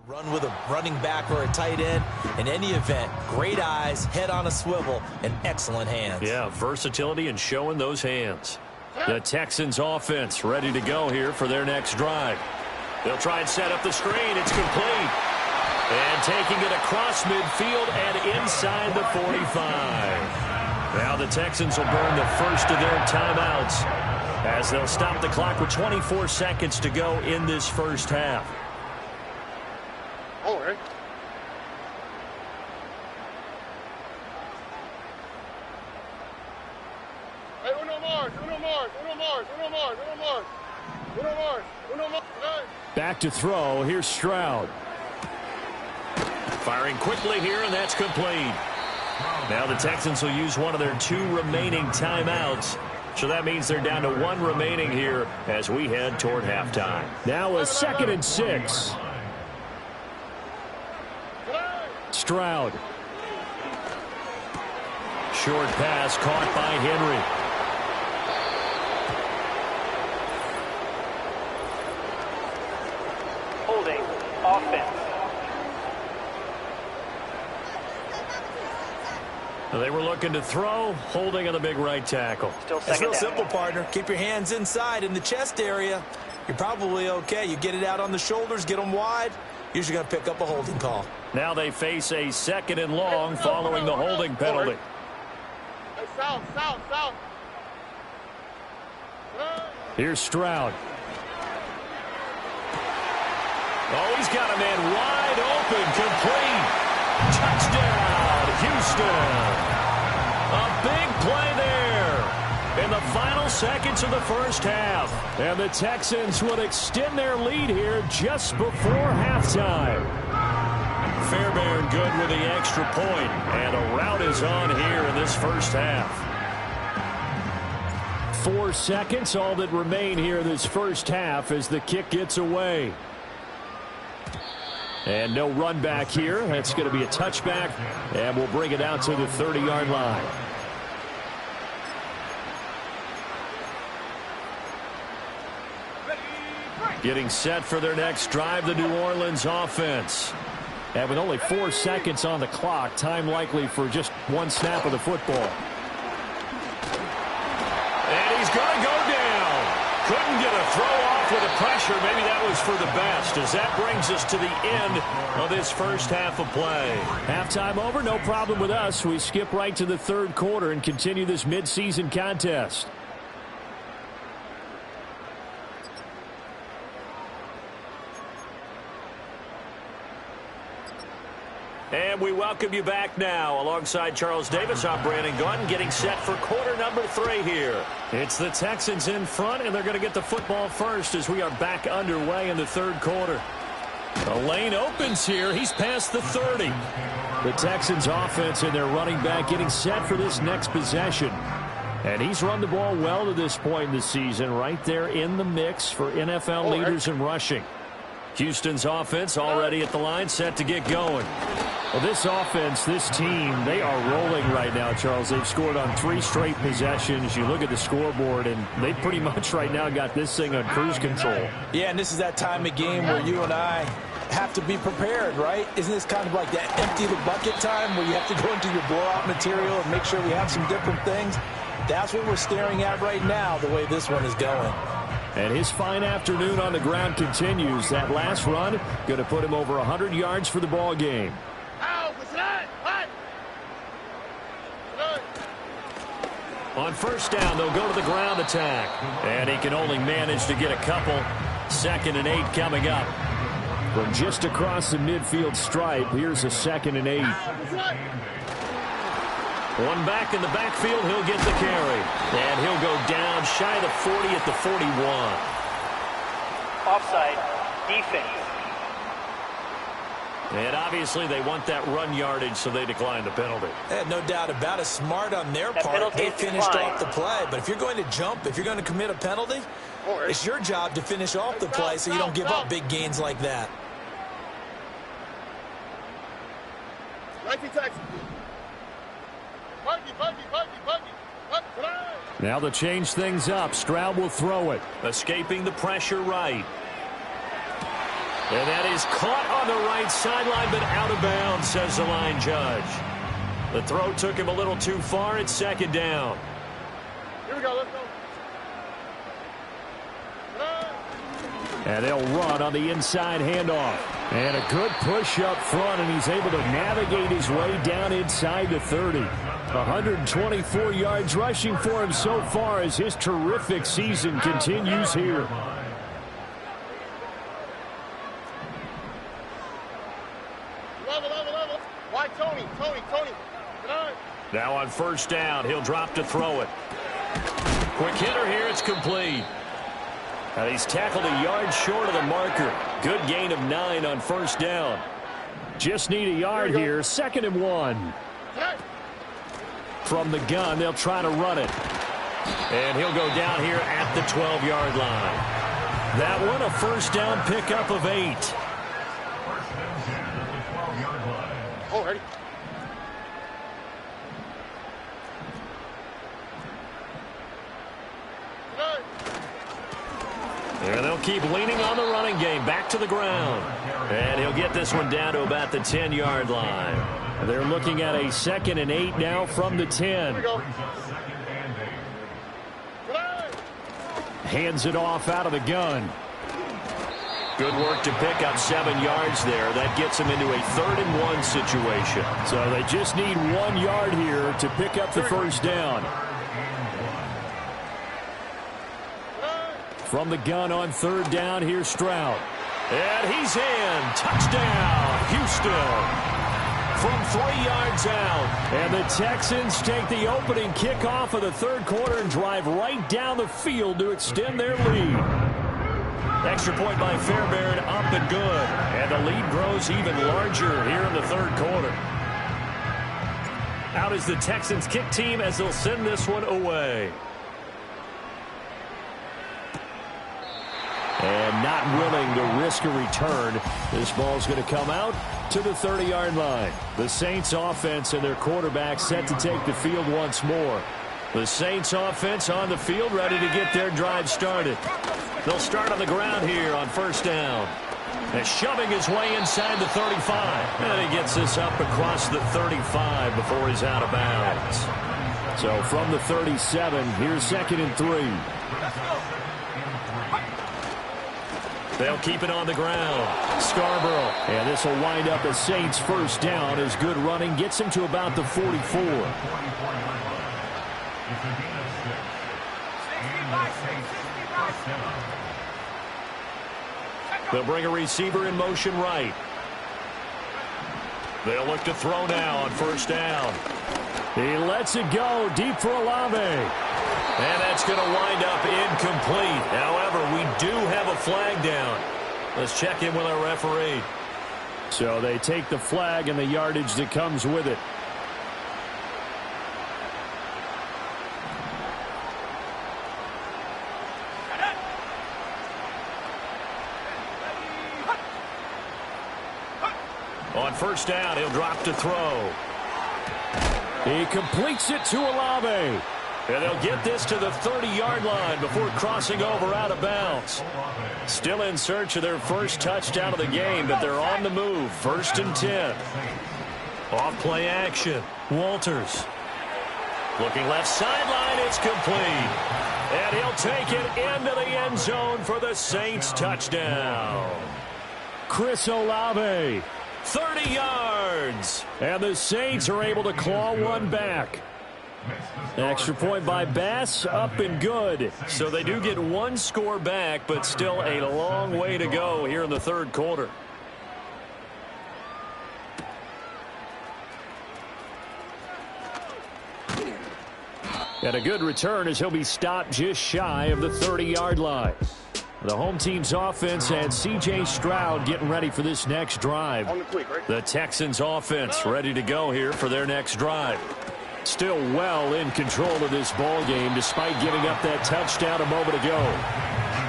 Run with a running back or a tight end. In any event, great eyes, head on a swivel, and excellent hands. Yeah, versatility and showing those hands. The Texans offense ready to go here for their next drive. They'll try and set up the screen. It's complete. And taking it across midfield and inside the 45. Now the Texans will burn the first of their timeouts as they'll stop the clock with 24 seconds to go in this first half. All right. Hey, uno more. Back to throw. Here's Stroud. Firing quickly here, and that's complete. Now the Texans will use one of their 2 remaining timeouts. So that means they're down to 1 remaining here as we head toward halftime. Now a 2nd and 6. Stroud. Short pass caught by Henry. Holding offense. They were looking to throw, holding on the big right tackle. It's real simple, partner. Keep your hands inside in the chest area. You're probably okay. You get it out on the shoulders, get them wide. Usually going to pick up a holding call. Now they face a 2nd and long following the holding penalty. South. Here's Stroud. Oh, he's got a man wide open, complete. Touchdown, Houston. A big play there in the final seconds of the first half. And the Texans would extend their lead here just before halftime. Fairbairn good with the extra point, and a rout is on here in this first half. 4 seconds, all that remain here this first half as the kick gets away. And no run back here. That's going to be a touchback, and we'll bring it out to the 30-yard line. Getting set for their next drive, the New Orleans offense. And with only 4 seconds on the clock, time likely for just 1 snap of the football. And he's going to go down. Couldn't get a throw off with the pressure. Maybe that was for the best, as that brings us to the end of this first half of play. Halftime over, no problem with us. We skip right to the 3rd quarter and continue this midseason contest. And we welcome you back now. Alongside Charles Davis, I'm Brandon Gaudin, getting set for quarter number 3 here. It's the Texans in front, and they're going to get the football first as we are back underway in the 3rd quarter. The lane opens here. He's past the 30. The Texans offense and their running back getting set for this next possession. And he's run the ball well to this point in the season, right there in the mix for NFL leaders in rushing. Houston's offense already at the line, set to get going. Well, this offense, this team, they are rolling right now, Charles. They've scored on 3 straight possessions. You look at the scoreboard, and they pretty much right now got this thing on cruise control. Yeah, and this is that time of game where you and I have to be prepared, right? Isn't this kind of like that empty the bucket time where you have to go into your blowout material and make sure we have some different things? That's what we're staring at right now, the way this one is going. And his fine afternoon on the ground continues. That last run going to put him over 100 yards for the ball game. On first down, they'll go to the ground attack. And he can only manage to get a couple. 2nd and 8 coming up. From just across the midfield stripe, here's a 2nd and 8. One back in the backfield, he'll get the carry. And he'll go down shy of the 40 at the 41. Offside, defense. And obviously they want that run yardage, so they decline the penalty. No doubt about it. Smart on their part. They finished off the play. But if you're going to jump, if you're going to commit a penalty, it's your job to finish off the play so you don't give up big gains like that. Now to change things up, Stroud will throw it. Escaping the pressure right. And that is caught on the right sideline, but out of bounds, says the line judge. The throw took him a little too far. It's second down. Here we go. Let's go. And they'll run on the inside handoff. And a good push up front, and he's able to navigate his way down inside the 30. 124 yards rushing for him so far as his terrific season continues here. Level. Why, Tony? Now on first down, he'll drop to throw it. Quick hitter here, it's complete. Now he's tackled a yard short of the marker. Good gain of 9 on first down. Just need a yard here, 2nd and 1. From the gun, they'll try to run it. And he'll go down here at the 12-yard line. That one, a first down pickup of 8. Oh, ready. And they'll keep leaning on the running game. Back to the ground. And he'll get this one down to about the 10-yard line. They're looking at a 2nd and 8 now from the 10. Here we go. Hands it off out of the gun. Good work to pick up 7 yards there. That gets them into a 3rd and 1 situation. So they just need 1 yard here to pick up the first down. From the gun on 3rd down, here's Stroud. And he's in. Touchdown, Houston. From 3 yards out. And the Texans take the opening kickoff of the 3rd quarter and drive right down the field to extend their lead. Extra point by Fairbairn, up and good. And the lead grows even larger here in the 3rd quarter. Out is the Texans kick team as they'll send this one away. And not willing to risk a return. This ball's going to come out to the 30-yard line. The Saints offense and their quarterback set to take the field once more. The Saints offense on the field ready to get their drive started. They'll start on the ground here on first down. And shoving his way inside the 35. And he gets this up across the 35 before he's out of bounds. So from the 37, here's 2nd and 3. They'll keep it on the ground. Scarborough. And this will wind up a Saints first down as good running gets him to about the 44. They'll bring a receiver in motion right. They'll look to throw now on first down. He lets it go deep for Olave. And that's going to wind up incomplete. However, we do have a flag down. Let's check in with our referee. So they take the flag and the yardage that comes with it. On first down, he'll drop to throw. He completes it to Olave. And they'll get this to the 30-yard line before crossing over out of bounds. Still in search of their first touchdown of the game, but they're on the move. 1st and 10. Off play action. Walters. Looking left sideline, it's complete. And he'll take it into the end zone for the Saints touchdown. Chris Olave. 30 yards. And the Saints are able to claw one back. Extra point by Bass, up and good. So they do get 1 score back, but still a long way to go here in the 3rd quarter. And a good return as he'll be stopped just shy of the 30-yard line. The home team's offense and C.J. Stroud getting ready for this next drive. The Texans offense ready to go here for their next drive. Still well in control of this ball game despite giving up that touchdown a moment ago.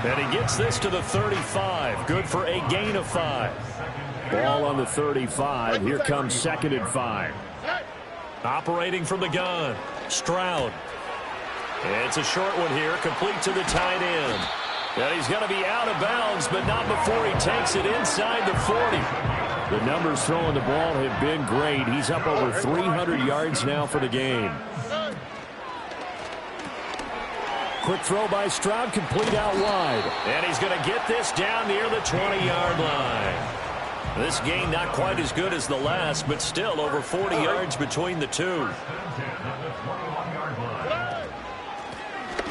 And he gets this to the 35. Good for a gain of 5. Ball on the 35. Here comes 2nd and 5. Operating from the gun. Stroud. It's a short one here, complete to the tight end. And he's going to be out of bounds, but not before he takes it inside the 40. The numbers throwing the ball have been great. He's up over 300 yards now for the game. Quick throw by Stroud, complete out wide. And he's going to get this down near the 20-yard line. This game not quite as good as the last, but still over 40 yards between the two.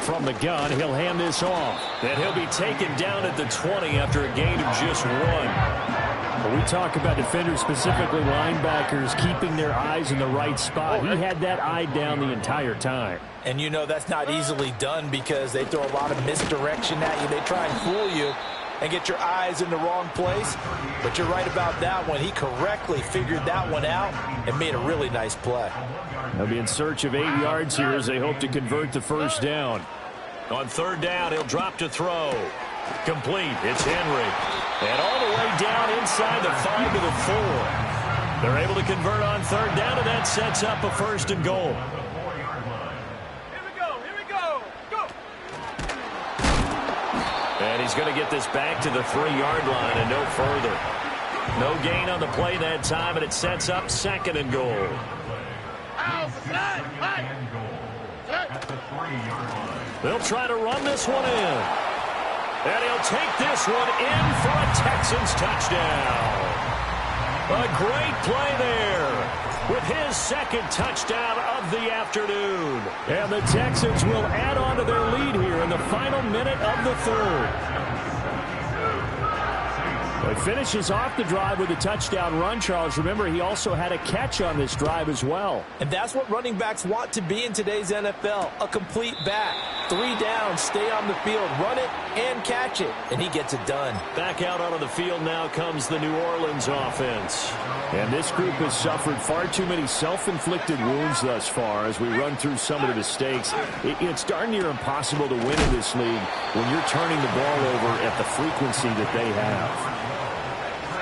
From the gun, he'll hand this off. And he'll be taken down at the 20 after a gain of just 1. When we talk about defenders, specifically linebackers, keeping their eyes in the right spot, he had that eye down the entire time. And you know that's not easily done because they throw a lot of misdirection at you. They try and fool you and get your eyes in the wrong place. But you're right about that one. He correctly figured that one out and made a really nice play. They'll be in search of 8 yards here as they hope to convert the first down. On third down, he'll drop to throw. Complete. It's Henry. And all the way down inside the 5 to the 4. They're able to convert on third down, and that sets up a first and goal. And he's going to get this back to the 3-yard line and no further. No gain on the play that time, and it sets up second and goal. They'll try to run this one in. And he'll take this one in for a Texans touchdown. A great play there with his second touchdown of the afternoon. And the Texans will add on to their lead here in the final minute of the third. He finishes off the drive with a touchdown run, Charles. Remember, he also had a catch on this drive as well. And that's what running backs want to be in today's NFL, a complete back. 3 downs, stay on the field, run it, and catch it. And he gets it done. Back out onto the field now comes the New Orleans offense. And this group has suffered far too many self-inflicted wounds thus far as we run through some of the mistakes. It's darn near impossible to win in this league when you're turning the ball over at the frequency that they have.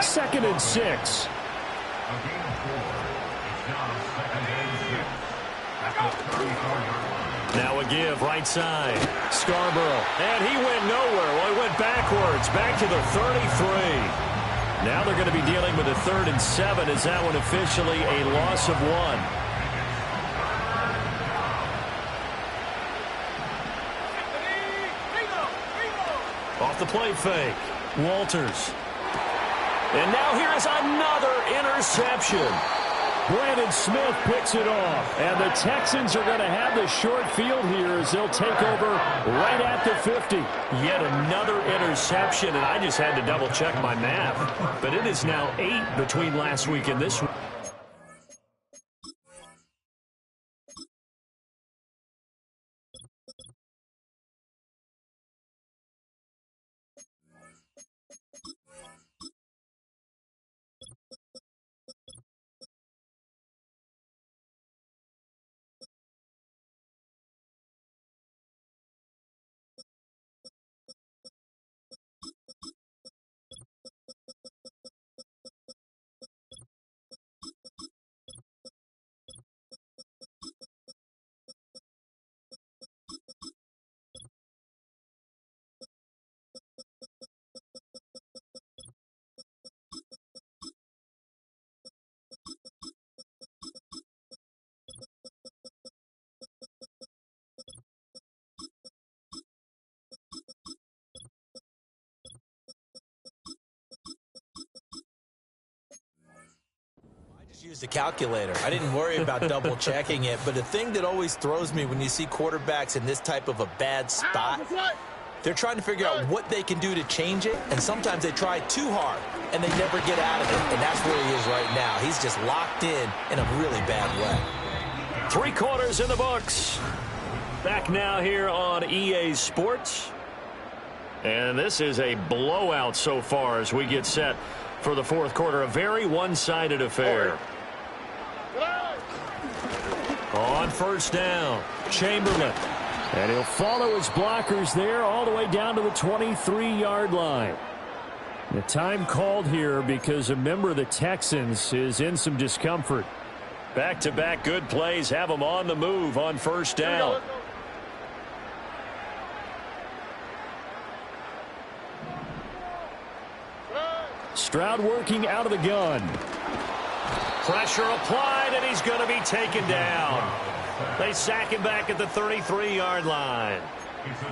2nd and 6. Now a give right side. Scarborough. And he went nowhere. Well, he went backwards. Back to the 33. Now they're going to be dealing with a 3rd and 7. Is that one officially a loss of 1? Off the play fake. Walters. And now here is another interception. Brandon Smith picks it off. And the Texans are going to have the short field here as they'll take over right at the 50. Yet another interception, and I just had to double-check my math. But it is now 8 between last week and this week. Used a calculator. I didn't worry about double checking it, but the thing that always throws me when you see quarterbacks in this type of a bad spot, they're trying to figure out what they can do to change it, and sometimes they try too hard and they never get out of it, and that's where he is right now. He's just locked in a really bad way. 3 quarters in the books. Back now here on EA Sports. And this is a blowout so far as we get set for the 4th quarter. A very one-sided affair. On first down, Chamberlain. And he'll follow his blockers there all the way down to the 23-yard line. The time called here because a member of the Texans is in some discomfort. Back-to-back good plays have them on the move on first down. Stroud working out of the gun. Pressure applied, and he's going to be taken down. They sack him back at the 33-yard line.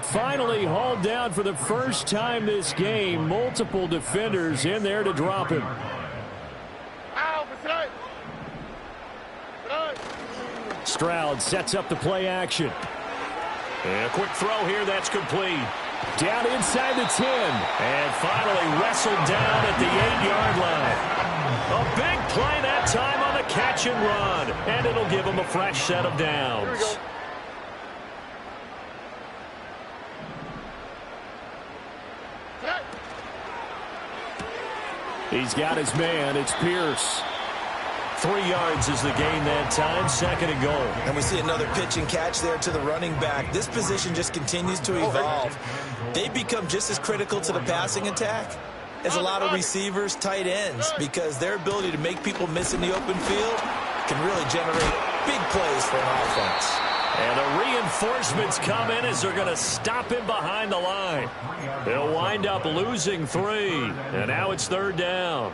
Finally hauled down for the first time this game. Multiple defenders in there to drop him. Stroud sets up the play action. And a quick throw here, that's complete. Down inside the 10. And finally wrestled down at the 8-yard line. A big play that time on the catch and run. And it'll give him a fresh set of downs. He's got his man. It's Pierce. 3 yards is the gain that time. 2nd and goal. And we see another pitch and catch there to the running back. This position just continues to evolve. They become just as critical to the passing attack as a lot of receivers, tight ends, because their ability to make people miss in the open field can really generate big plays for an offense. And the reinforcements come in as they're going to stop him behind the line. They'll wind up losing 3. And now it's 3rd down.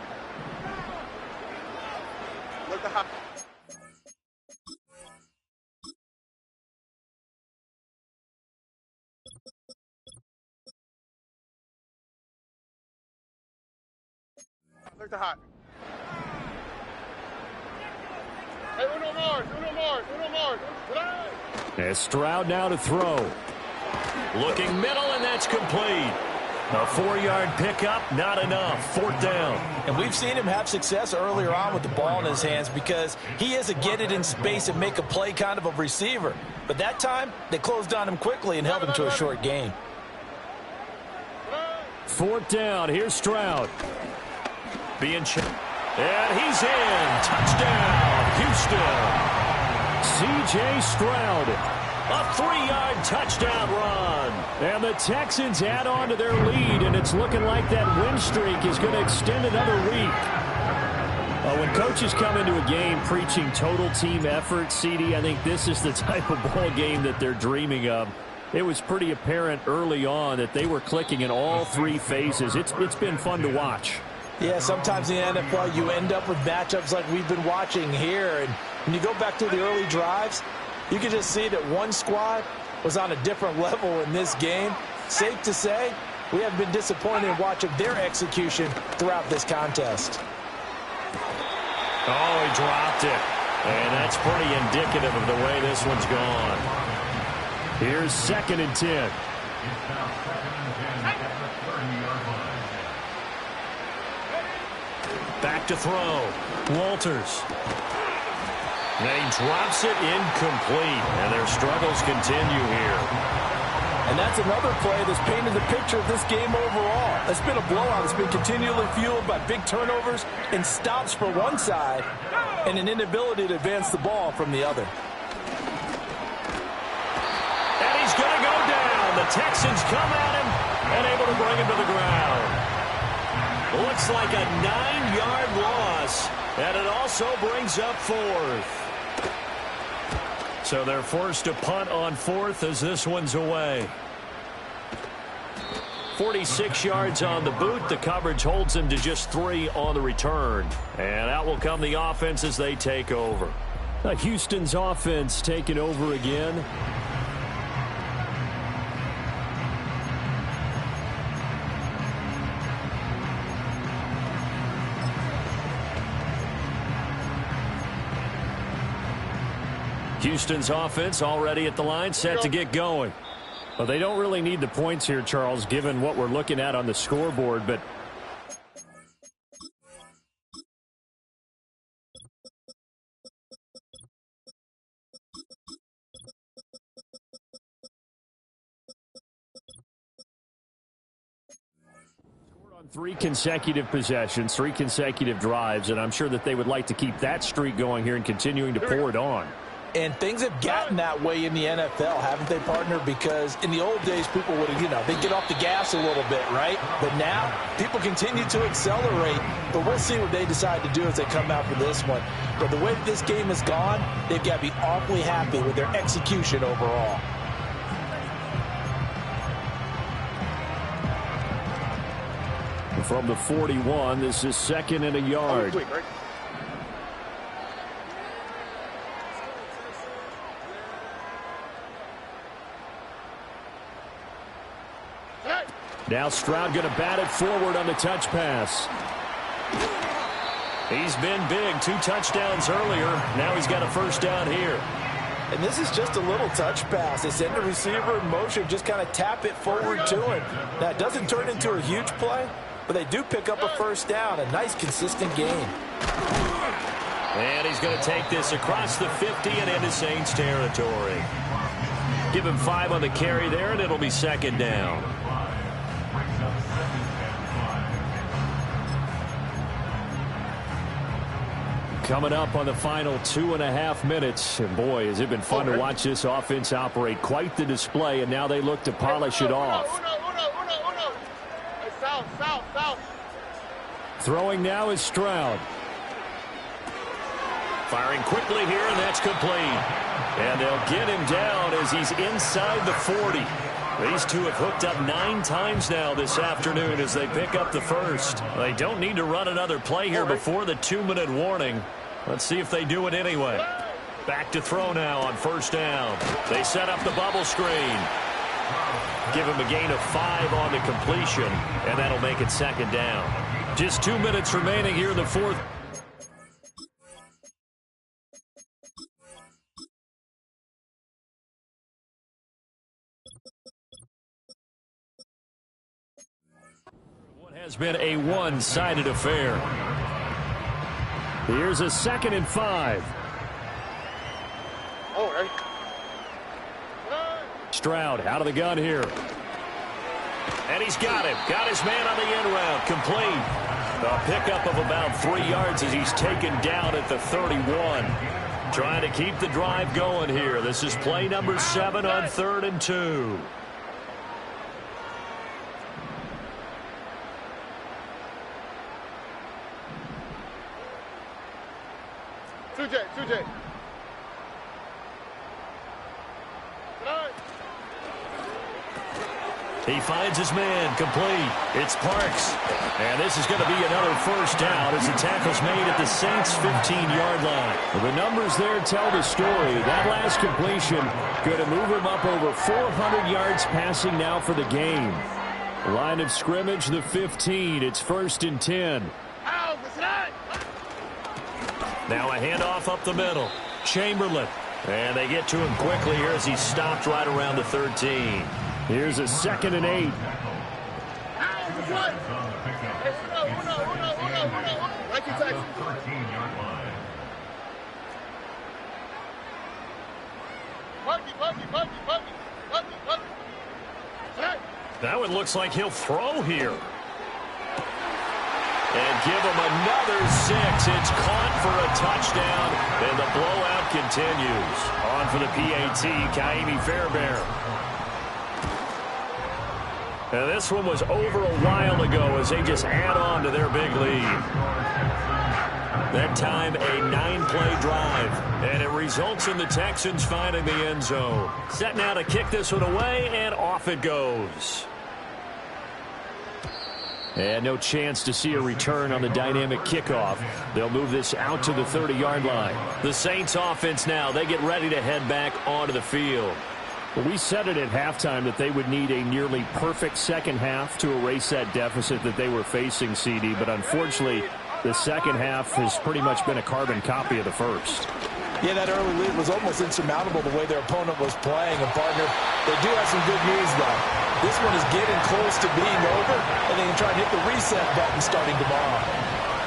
Look the hot. Hey, Uno Mars. As Stroud now to throw. Looking middle, and that's complete. A 4-yard pickup, not enough. 4th down. And we've seen him have success earlier on with the ball in his hands because he is a get it in space and make a play kind of a receiver. But that time, they closed on him quickly and held him to a short gain. 4th down. Here's Stroud. Being checked. And he's in. Touchdown, Houston. C.J. Stroud. A 3-yard touchdown run. And the Texans add on to their lead, and it's looking like that win streak is going to extend another week. When coaches come into a game preaching total team effort, CD, I think this is the type of ball game that they're dreaming of. It was pretty apparent early on that they were clicking in all 3 phases. It's been fun to watch. Yeah, sometimes in the NFL you end up with matchups like we've been watching here. And when you go back to the early drives, you can just see that one squad was on a different level in this game. Safe to say, we have been disappointed in watching their execution throughout this contest. Oh, he dropped it. And that's pretty indicative of the way this one's gone. Here's 2nd and 10. Back to throw. Walters. And he drops it incomplete. And their struggles continue here. And that's another play that's painted the picture of this game overall. It's been a blowout. It's been continually fueled by big turnovers and stops for one side and an inability to advance the ball from the other. And he's going to go down. The Texans come at him and able to bring him to the ground. Looks like a 9-yard loss, and it also brings up 4th. So they're forced to punt on 4th as this one's away. 46 yards on the boot. The coverage holds him to just 3 on the return. And out will come the offense as they take over. Houston's offense taking over again. Houston's offense already at the line, set to get going. Well, they don't really need the points here, Charles, given what we're looking at on the scoreboard, but on 3 consecutive possessions, 3 consecutive drives, and I'm sure that they would like to keep that streak going here and continuing to pour it on. And things have gotten that way in the NFL, haven't they, partner? Because in the old days, people would, they'd get off the gas a little bit, right? But now, people continue to accelerate. But we'll see what they decide to do as they come out for this one. But the way that this game has gone, they've got to be awfully happy with their execution overall. from the 41. This is 2nd and a yard. Quick, right? Now Stroud going to bat it forward on the touch pass. He's been big. 2 touchdowns earlier. Now he's got a first down here. And this is just a little touch pass. They send the receiver in motion, just kind of tap it forward to him. Now, it doesn't turn into a huge play, but they do pick up a first down. A nice, consistent game. And he's going to take this across the 50 and into Saints territory. Give him 5 on the carry there, and it'll be 2nd down. Coming up on the final 2.5 minutes. And boy, has it been fun to watch this offense operate. Quite the display, and now they look to polish it off. South. Throwing now is Stroud. Firing quickly here, and that's complete. And they'll get him down as he's inside the 40. These two have hooked up 9 times now this afternoon as they pick up the first. They don't need to run another play here before the 2-minute warning. Let's see if they do it anyway. Back to throw now on first down. They set up the bubble screen. Give him a gain of 5 on the completion, and that'll make it 2nd down. Just 2 minutes remaining here in the 4th. Has been a one-sided affair. Here's a 2nd and 5. Stroud out of the gun here. And he's got him. Got his man on the end route. Complete. A pickup of about 3 yards as he's taken down at the 31. Trying to keep the drive going here. This is play number 7 on 3rd and 2. Two J. He finds his man, complete. It's Parks. And this is going to be another first down as the tackle's made at the Saints' 15-yard line. Well, the numbers there tell the story. That last completion going to move him up over 400 yards passing now for the game. Line of scrimmage, the 15. It's 1st and 10. Now a handoff up the middle. Chamberlain. And they get to him quickly here as he's stopped right around the 13. Here's a 2nd and 8. That one looks like he'll throw here. And give him another 6. It's caught for a touchdown, and the blowout continues. On for the PAT, Ka'imi Fairbairn. And this one was over a while ago as they just add on to their big lead. That time, a 9-play drive, and it results in the Texans finding the end zone. Set now to kick this one away, and off it goes. And no chance to see a return on the dynamic kickoff. They'll move this out to the 30-yard line. The Saints offense now, they get ready to head back onto the field. Well, we said it at halftime that they would need a nearly perfect second half to erase that deficit that they were facing, CD. But unfortunately, the second half has pretty much been a carbon copy of the first. Yeah, that early lead was almost insurmountable the way their opponent was playing. And, partner, they do have some good news, though. This one is getting close to being over, and they can try and hit the reset button starting tomorrow.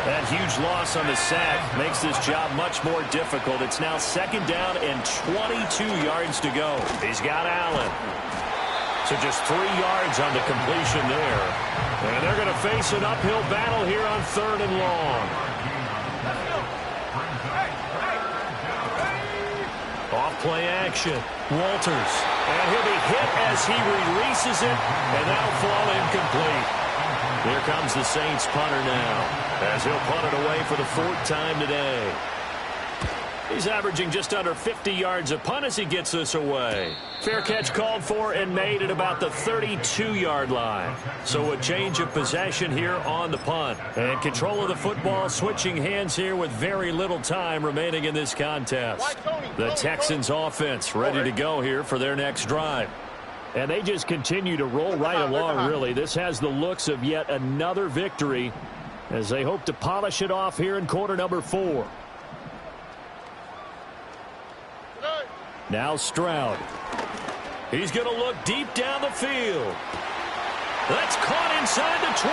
That huge loss on the sack makes this job much more difficult. It's now 2nd down and 22 yards to go. He's got Allen. So just 3 yards on the completion there. And they're going to face an uphill battle here on 3rd and long. Off-play action. Walters. And he'll be hit as he releases it, and that'll fall incomplete. Here comes the Saints punter now, as he'll punt it away for the 4th time today. He's averaging just under 50 yards a punt as he gets this away. Fair catch called for and made at about the 32-yard line. So a change of possession here on the punt. And control of the football switching hands here with very little time remaining in this contest. The Texans offense ready to go here for their next drive. And they just continue to roll right along, really. This has the looks of yet another victory as they hope to polish it off here in quarter number 4. Now Stroud. He's going to look deep down the field. That's caught inside the 20.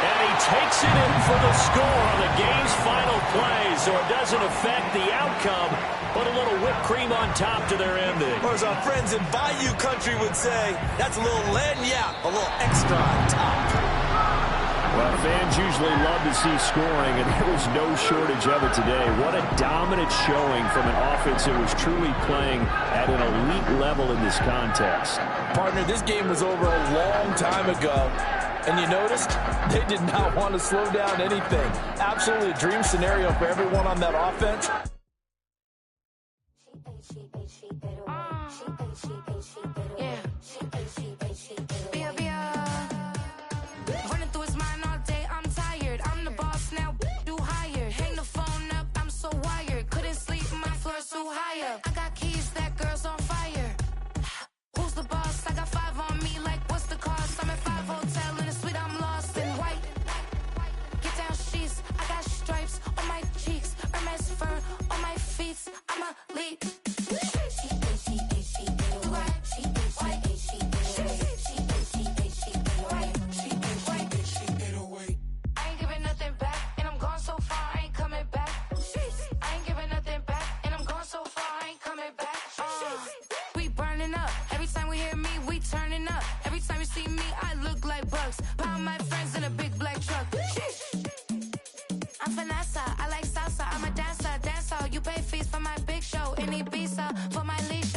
And he takes it in for the score on the game's final play. So it doesn't affect the outcome, but a little whipped cream on top to their ending. Or as our friends in Bayou Country would say, that's a little lagniappe, a little extra on top. Well, fans usually love to see scoring, and there was no shortage of it today. What a dominant showing from an offense that was truly playing at an elite level in this contest. Partner, this game was over a long time ago. And you noticed they did not want to slow down anything. Absolutely a dream scenario for everyone on that offense. I got keys, that girl's on fire. Who's the boss? I got 5 on me, like what's the cost? I'm at 5 hotel in a suite, I'm lost in white. Get down sheets, I got stripes on my cheeks, Hermes fur on my feet. I'm a lead. I ain't giving nothing back, and I'm gone so far, I ain't coming back. I ain't giving nothing back, and I'm gone so far, I ain't coming back. We burning up. Every time we hear me, we turning up. Every time you see me, I look like Bugs. Pound my friends in a big black truck. I'm Vanessa, I like salsa. I'm a dancer. You pay fees for my big show in Ibiza for my leash.